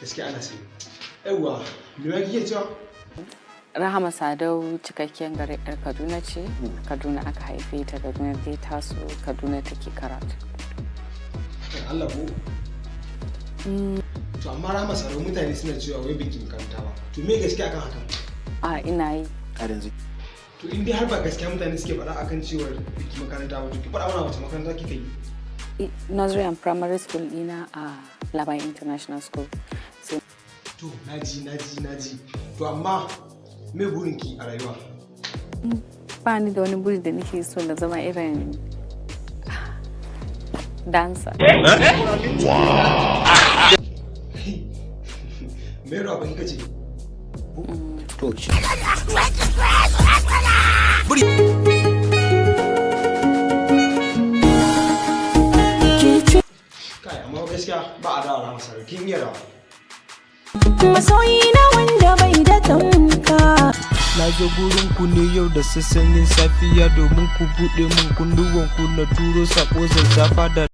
Gaskiya ana sai. Yawwa, me ya kike cewa? Rahama Sadau cikakken garin yar Kaduna ce. Kaduna aka haife ta, Kaduna dai taso, Kaduna take karatu. Allah ko? To amma Rahama Sadau mutane suna cewa wai biki makaranta ba. To me gaskiya akan hakan? Ina yi. To in dai har ba gaskiya mutane suke faɗa akan cewa biki makaranta ba, to ki faɗa mana wace makaranta kika yi? Nursery and primary school ina a Labai International School. To naji. To amma me burinki a rayuwa? Ba ni da wani buri da nake so na zama irin dancer. Me rawa kika ce? To shi. Kai amma gaskiya ba a dawo Rahama Sadau, kin yi rawa. Masoyi na wanda bai da tamka. Na zo gurin ku ne yau da sassanyin safiya domin ku buɗe mun kunnuwan ku na turo sako zazzafa da